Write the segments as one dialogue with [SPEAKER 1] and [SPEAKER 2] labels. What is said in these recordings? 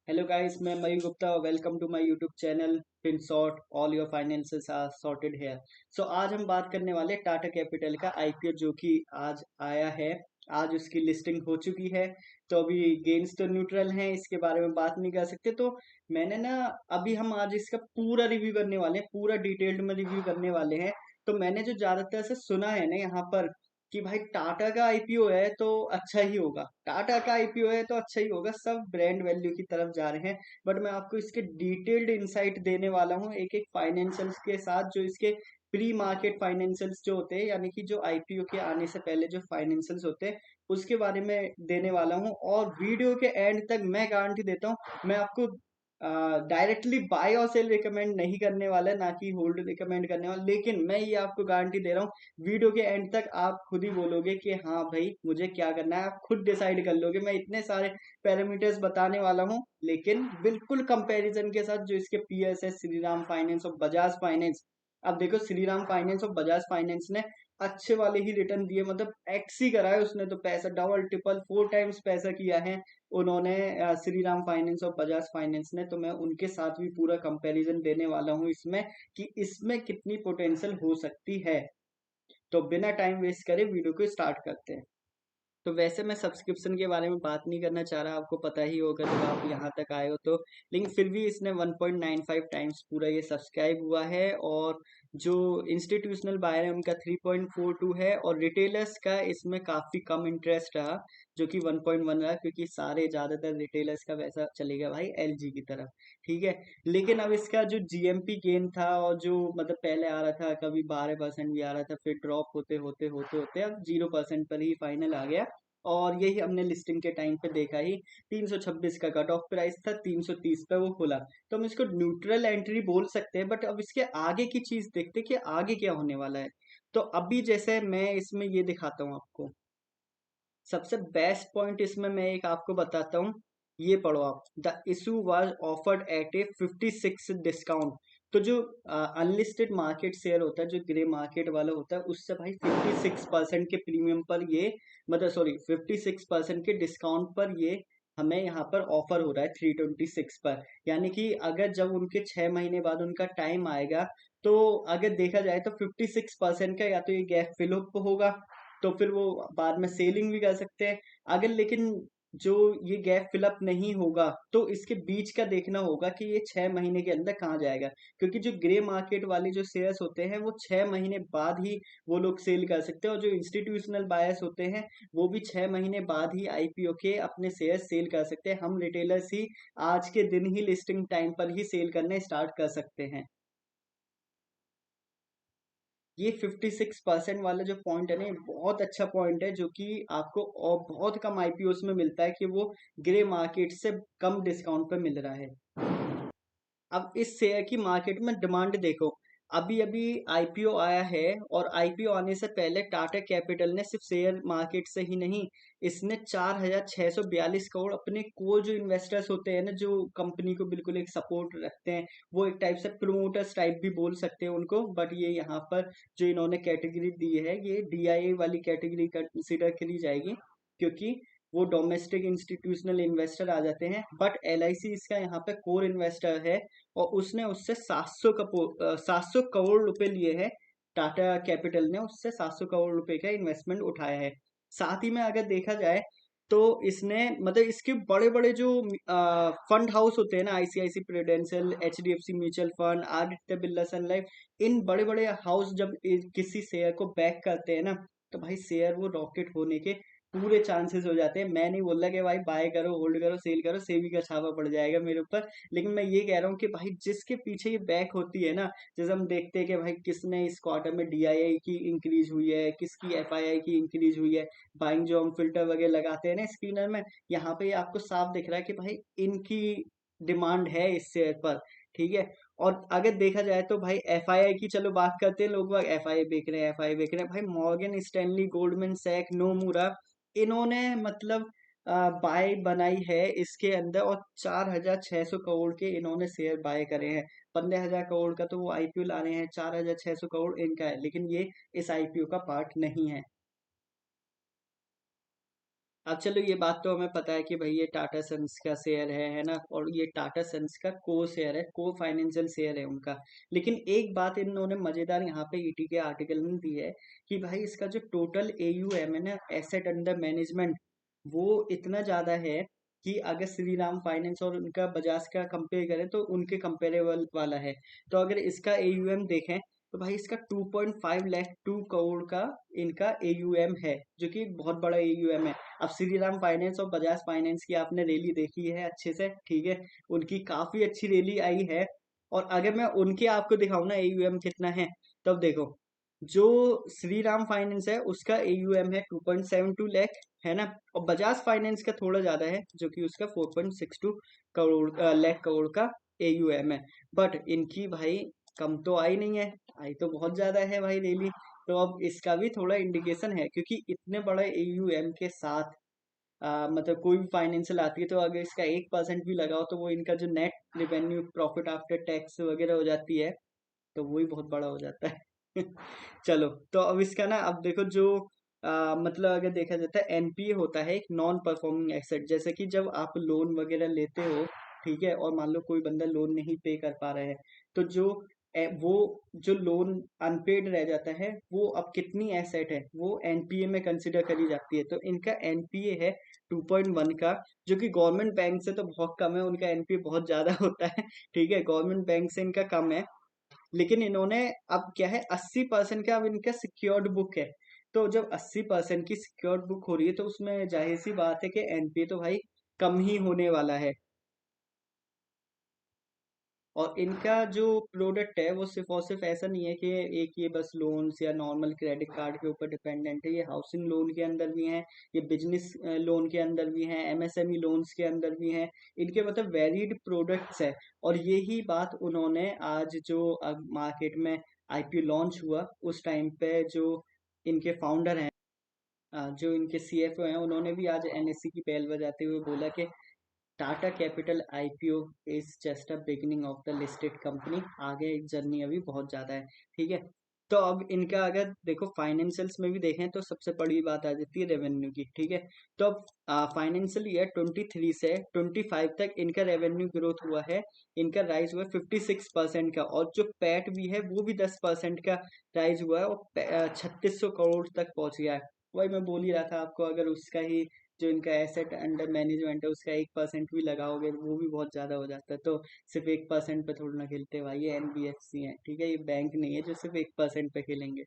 [SPEAKER 1] Hello guys, मैं Mayu Gupta. Welcome to my YouTube channel fin short. All your finances are sorted here. So आज हम बात करने वाले टाटा कैपिटल का आईपीओ जो कि आज आया है। आज उसकी लिस्टिंग हो चुकी है। तो अभी गेन्स तो न्यूट्रल हैं, इसके बारे में बात नहीं कर सकते। तो मैंने ना अभी हम आज इसका पूरा रिव्यू करने वाले हैं, पूरा डिटेल्ड में रिव्यू करने वाले हैं। तो मैंने जो ज्यादातर से सुना है ना यहाँ पर कि भाई टाटा का आईपीओ है तो अच्छा ही होगा, टाटा का आईपीओ है तो अच्छा ही होगा, सब ब्रांड वैल्यू की तरफ जा रहे हैं। बट मैं आपको इसके डिटेल्ड इंसाइट देने वाला हूँ एक एक फाइनेंशियल्स के साथ, जो इसके प्री मार्केट फाइनेंशियल्स जो होते हैं, यानी कि जो आईपीओ के आने से पहले जो फाइनेंशियल्स होते हैं उसके बारे में देने वाला हूँ। और वीडियो के एंड तक मैं गारंटी देता हूँ, मैं आपको डायरेक्टली बाय और सेल रिकमेंड नहीं करने वाला, ना कि होल्ड रिकमेंड करने वाला, लेकिन मैं ये आपको गारंटी दे रहा हूँ वीडियो के एंड तक आप खुद ही बोलोगे कि हाँ भाई मुझे क्या करना है, आप खुद डिसाइड कर लोगे। मैं इतने सारे पैरामीटर्स बताने वाला हूँ, लेकिन बिल्कुल कंपैरिजन के साथ, जो इसके पीएस है श्रीराम फाइनेंस और बजाज फाइनेंस। अब देखो, श्रीराम फाइनेंस और बजाज फाइनेंस ने अच्छे वाले ही रिटर्न दिए, मतलब एक्स ही करा है उसने, तो पैसा डबल ट्रिपल 4 टाइम्स पैसा किया है उन्होंने, श्रीराम फाइनेंस और बजाज फाइनेंस ने। तो मैं उनके साथ भी पूरा कंपैरिजन देने वाला हूँ इसमें, कि इसमें कितनी पोटेंशियल हो सकती है। तो बिना टाइम वेस्ट करे वीडियो को स्टार्ट करते हैं। तो वैसे मैं सब्सक्रिप्शन के बारे में बात नहीं करना चाह रहा, आपको पता ही होगा जब आप यहाँ तक आए हो तो। लेकिन फिर भी इसने 1.95 टाइम्स पूरा ये सब्सक्राइब हुआ है। और जो इंस्टीट्यूशनल बायर है उनका 3.42 है, और रिटेलर्स का इसमें काफ़ी कम इंटरेस्ट रहा, जो कि 1.1 रहा, क्योंकि सारे ज़्यादातर रिटेलर्स का वैसा चलेगा भाई एलजी की तरफ। ठीक है। लेकिन अब इसका जो जीएमपी गेन था, और जो मतलब पहले आ रहा था, कभी 12% भी आ रहा था, फिर ड्रॉप होते होते होते होते अब 0% पर ही फाइनल आ गया। और यही हमने लिस्टिंग के टाइम पे देखा ही। 326 का कट ऑफ प्राइस था, 330 पे वो खुला। तो हम इसको न्यूट्रल एंट्री बोल सकते हैं। बट अब इसके आगे की चीज देखते हैं कि आगे क्या होने वाला है। तो अभी जैसे मैं इसमें ये दिखाता हूँ आपको, सबसे बेस्ट पॉइंट इसमें मैं एक आपको बताता हूँ। ये पढ़ो आप, the issue was offered eight A 56 discount. तो जो अनलिस्टेड मार्केट शेयर होता है, जो ग्रे मार्केट वाला होता है, उससे भाई 56% के प्रीमियम पर ये, मतलब सॉरी 56% के डिस्काउंट पर ये हमें यहाँ पर ऑफर हो रहा है 326 पर। यानी कि अगर जब उनके 6 महीने बाद उनका टाइम आएगा, तो अगर देखा जाए तो 56% का या तो ये गैप फिल अप होगा, तो फिर वो बाद में सेलिंग भी कर सकते हैं। अगर लेकिन जो ये गैप फिलअप नहीं होगा, तो इसके बीच का देखना होगा कि ये 6 महीने के अंदर कहाँ जाएगा। क्योंकि जो ग्रे मार्केट वाले जो शेयर्स होते हैं वो 6 महीने बाद ही वो लोग सेल कर सकते हैं, और जो इंस्टीट्यूशनल बायर्स होते हैं वो भी 6 महीने बाद ही आईपीओ के अपने शेयर सेल कर सकते हैं। हम रिटेलर्स ही आज के दिन ही लिस्टिंग टाइम पर ही सेल करने स्टार्ट कर सकते हैं। ये 56% वाला जो पॉइंट है ना, ये बहुत अच्छा पॉइंट है, जो कि आपको और बहुत कम आईपीओस में मिलता है, कि वो ग्रे मार्केट से कम डिस्काउंट पे मिल रहा है। अब इस शेयर की मार्केट में डिमांड देखो। अभी अभी आईपीओ आया है, और आईपीओ आने से पहले टाटा कैपिटल ने सिर्फ शेयर मार्केट से ही नहीं, इसने 4,642 करोड़ अपने कोर जो इन्वेस्टर्स होते हैं ना, जो कंपनी को बिल्कुल एक सपोर्ट रखते हैं, वो एक टाइप से प्रोमोटर्स टाइप भी बोल सकते हैं उनको। बट ये यहाँ पर जो इन्होंने कैटेगरी दी है, ये डीआईए वाली कैटेगरी कंसिडर करी जाएगी, क्योंकि वो डोमेस्टिक इंस्टीट्यूशनल इन्वेस्टर आ जाते हैं। बट एलआईसी इसका यहाँ पे कोर इन्वेस्टर है, और उसने उससे 700 करोड़ रुपए लिए हैं। टाटा कैपिटल ने उससे 700 करोड़ रुपए का इन्वेस्टमेंट उठाया है। साथ ही में अगर देखा जाए, तो इसने मतलब इसके बड़े बड़े जो फंड हाउस होते हैं ना, ICICI Prudential, HDFC mutual fund, Aditya Birla Sun Life, इन बड़े बड़े हाउस जब किसी शेयर को बैक करते हैं ना, तो भाई शेयर वो रॉकेट होने के पूरे चांसेस हो जाते हैं। मैं नहीं बोल रहा कि भाई बाय करो, होल्ड करो, सेल करो, सेबी का छापा पड़ जाएगा मेरे ऊपर। लेकिन मैं ये कह रहा हूँ कि भाई जिसके पीछे ये बैक होती है ना, जैसे हम देखते हैं कि भाई किसने इस क्वार्टर में डीआईआई की इंक्रीज हुई है, किसकी एफआईआई की इंक्रीज हुई है, बाइंग जो हम फिल्टर वगैरह लगाते हैं ना स्क्रीनर में, यहाँ पे आपको साफ दिख रहा है कि भाई इनकी डिमांड है इस शेयर पर। ठीक है। और अगर देखा जाए तो भाई एफआईआई की चलो बात करते हैं, लोग बाग एफआईआई बेच रहे हैं, एफआईआई बेच रहे हैं, भाई Morgan Stanley, Goldman Sachs, Nomura, इन्होंने मतलब बाय बनाई है इसके अंदर, और 4,600 करोड़ के इन्होंने शेयर बाय करे हैं। 15,000 करोड़ का तो वो आईपीओ ला रहे हैं, 4,600 करोड़ इनका है, लेकिन ये इस आईपीओ का पार्ट नहीं है। अब चलो ये बात तो हमें पता है कि भाई ये टाटा सन्स का शेयर है ना, और ये टाटा सन्स का को शेयर है, को फाइनेंशियल शेयर है उनका। लेकिन एक बात इन्होंने मजेदार यहाँ पे ईटी के आर्टिकल में दी है कि भाई इसका जो टोटल एयूएम है ना, एसेट अंडर मैनेजमेंट, वो इतना ज्यादा है कि अगर श्रीराम फाइनेंस और उनका बजाज का कंपेयर करें तो उनके कंपेरेबल वाला है। तो अगर इसका एयूएम देखें तो भाई इसका 2.5 लाख 2 करोड़ का इनका एयूएम है, जो कि बहुत बड़ा एयूएम है। अब श्रीराम फाइनेंस और बजाज फाइनेंस की आपने रैली देखी है अच्छे से, ठीक है, उनकी काफी अच्छी रैली आई है। और अगर मैं उनके आपको दिखाऊं ना एयूएम कितना है, तब देखो जो श्री राम फाइनेंस है उसका एयूएम है 2.72 लाख, है ना, और बजाज फाइनेंस का थोड़ा ज्यादा है जो कि उसका 4.62 करोड़ लाख करोड़ का एयूएम है। बट इनकी भाई कम तो आई नहीं है, आई तो बहुत ज्यादा है भाई डेली। तो अब इसका भी थोड़ा इंडिकेशन है, क्योंकि इतने बड़े एयूएम के साथ मतलब कोई भी फाइनेंशियल आती है तो अगर इसका 1% भी लगाओ तो वो इनका जो net revenue profit after tax वगैरह हो जाती है, तो वही बहुत बड़ा हो जाता है। चलो, तो अब इसका ना, अब देखो जो मतलब अगर देखा जाता है एनपीए होता है एक नॉन परफॉर्मिंग एसेट। जैसे कि जब आप लोन वगैरह लेते हो, ठीक है, और मान लो कोई बंदा लोन नहीं पे कर पा रहा है, तो जो वो जो लोन अनपेड रह जाता है, वो अब कितनी एसेट है वो एनपीए में कंसिडर करी जाती है। तो इनका एनपीए है 2.1 का, जो कि गवर्नमेंट बैंक से तो बहुत कम है, उनका एनपीए बहुत ज्यादा होता है, ठीक है, गवर्नमेंट बैंक से इनका कम है। लेकिन इन्होंने अब क्या है 80% का अब इनका सिक्योर्ड बुक है। तो जब 80% की सिक्योर्ड बुक हो रही है तो उसमें जाहिर सी बात है कि एनपीए तो भाई कम ही होने वाला है। और इनका जो प्रोडक्ट है वो सिर्फ और सिर्फ ऐसा नहीं है कि एक ये बस लोन्स या नॉर्मल क्रेडिट कार्ड के ऊपर डिपेंडेंट है, ये हाउसिंग लोन के अंदर भी है, ये बिजनेस लोन के अंदर भी है, एमएसएमई लोन्स के अंदर भी है। इनके मतलब वेरिड प्रोडक्ट्स है। और यही बात उन्होंने आज जो मार्केट में आईपीओ लॉन्च हुआ उस टाइम पे जो इनके फाउंडर हैं, जो इनके सीएफओ हैं, उन्होंने भी आज एनएससी की बेल बजाते हुए बोला कि Tata capital IPO is just a beginning of the listed company, आगे जर्नी अभी बहुत ज्यादा है, ठीक है। तो अब इनका अगर देखो फाइनेंशियल्स में भी देखें तो सबसे बड़ी बात आ जाती है रेवेन्यू की, ठीक है। तो अब फाइनेंशियल ईयर 23 से 25 तक इनका रेवेन्यू ग्रोथ हुआ है, इनका राइज हुआ 56% का, और जो पैट भी है वो भी 10% का राइज हुआ है, और 3600 करोड़ तक पहुंच गया है। वही मैं बोल ही रहा था आपको, अगर उसका ही जो इनका एसेट अंडर मैनेजमेंट है उसका 1% भी लगाओगे तो वो भी बहुत ज्यादा हो जाता है। तो सिर्फ 1% पे थोड़ा ना खेलते भाई, ये एनबीएफसी है, ठीक है, ये बैंक नहीं है जो सिर्फ 1% पे खेलेंगे।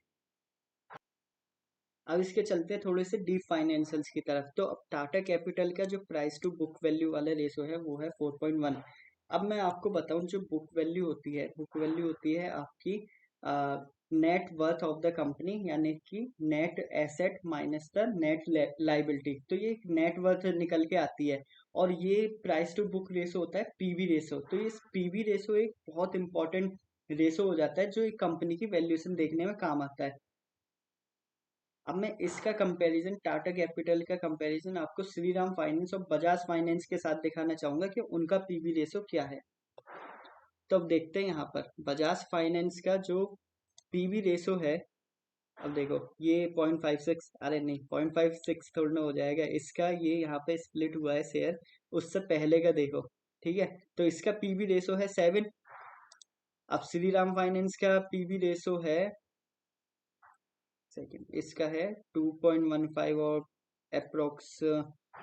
[SPEAKER 1] अब इसके चलते हैं थोड़े से डीप फाइनेंशियल्स की तरफ। तो अब टाटा कैपिटल का जो प्राइस टू बुक वैल्यू वाला रेशो है वो है 4.1। अब मैं आपको बताऊं, जो बुक वैल्यू होती है, बुक वैल्यू होती है आपकी net worth of the company, यानी कि net asset minus the net liability. तो ये नेट वर्थ निकल के आती है। और ये प्राइस टू बुक रेशो होता है पीवी रेशो। तो ये पीवी रेशो एक बहुत इंपॉर्टेंट रेशो हो जाता है जो एक कंपनी की वैल्यूएशन देखने में काम आता है। अब मैं इसका कंपैरिजन, टाटा कैपिटल का कंपैरिजन आपको श्रीराम फाइनेंस और बजाज फाइनेंस के साथ दिखाना चाहूंगा कि उनका पीवी रेशो क्या है। तो अब देखते हैं यहाँ पर बजाज फाइनेंस का जो पीवी रेशो है। अब देखो ये 0.56, अरे नहीं 0.56 थोड़ा ना हो जाएगा इसका, ये यहाँ पे स्प्लिट हुआ है शेयर, उससे पहले का देखो, ठीक है। तो इसका पीवी रेशो है 7। अब श्रीराम फाइनेंस का पीवी रेशो है, सेकंड, इसका है 2.15, और अप्रोक्स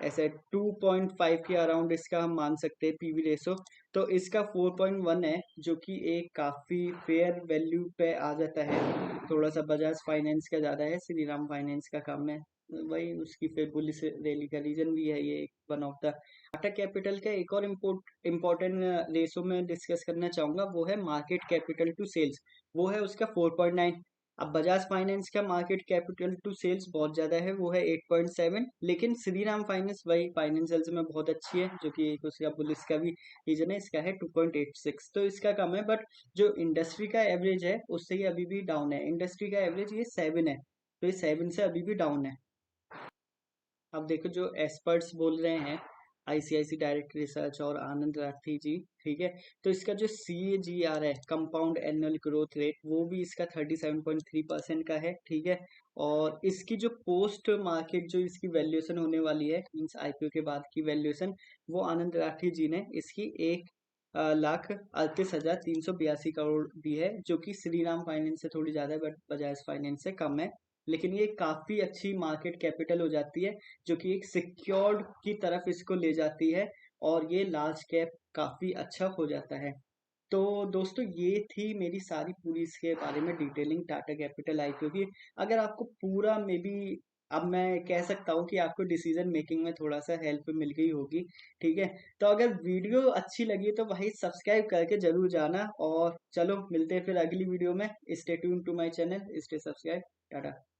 [SPEAKER 1] ऐसे 2.5 के अराउंड इसका हम मान सकते हैं पीवी रेशो। तो इसका 4.1 है, जो कि एक काफी फेयर वैल्यू पे आ जाता है। थोड़ा सा बजाज फाइनेंस का ज्यादा है, श्रीराम फाइनेंस का कम है। वही उसकी फिर पुलिस रैली का रीजन भी है, ये one of the. Tata capital का एक और इम्पोर्टेंट रेशो में डिस्कस करना चाहूंगा, वो है मार्केट कैपिटल टू सेल्स, वो है उसका 4.9। अब बजाज फाइनेंस का मार्केट कैपिटल टू सेल्स बहुत ज्यादा है, वो है 8.7। लेकिन श्रीराम फाइनेंस वही फाइनेंशियल्स में बहुत अच्छी है, जो कि एक उसका पुलिस का भी रीजन है, इसका है 2.86। तो इसका कम है, बट जो इंडस्ट्री का एवरेज है उससे ये अभी भी डाउन है। इंडस्ट्री का एवरेज ये 7 है, तो ये 7 से अभी भी डाउन है। अब देखो जो एक्सपर्ट्स बोल रहे हैं, आईसीआईसी डायरेक्ट रिसर्च और आनंद राठी जी, ठीक है, तो इसका जो CAGR है, कंपाउंड एनुअल ग्रोथ रेट, वो भी इसका 37.3% का है, ठीक है। और इसकी जो पोस्ट मार्केट जो इसकी वैल्यूएशन होने वाली है, मीन्स आईपीओ के बाद की वैल्यूएशन, वो आनंद राठी जी ने इसकी 1,38,382 करोड़ दी है, जो कि श्रीराम फाइनेंस से थोड़ी ज़्यादा है बट बजाज फाइनेंस से कम है। लेकिन ये काफ़ी अच्छी मार्केट कैपिटल हो जाती है, जो कि एक सिक्योर्ड की तरफ इसको ले जाती है, और ये लार्ज कैप काफ़ी अच्छा हो जाता है। तो दोस्तों, ये थी मेरी सारी पूरी इसके बारे में डिटेलिंग टाटा कैपिटल आईपीओ की। अगर आपको पूरा मे बी, अब मैं कह सकता हूँ कि आपको डिसीजन मेकिंग में थोड़ा सा हेल्प मिल गई होगी। ठीक है, तो अगर वीडियो अच्छी लगी तो भाई सब्सक्राइब करके जरूर जाना, और चलो मिलते हैं फिर अगली वीडियो में। Stay tune to my channel, stay subscribe. Tata.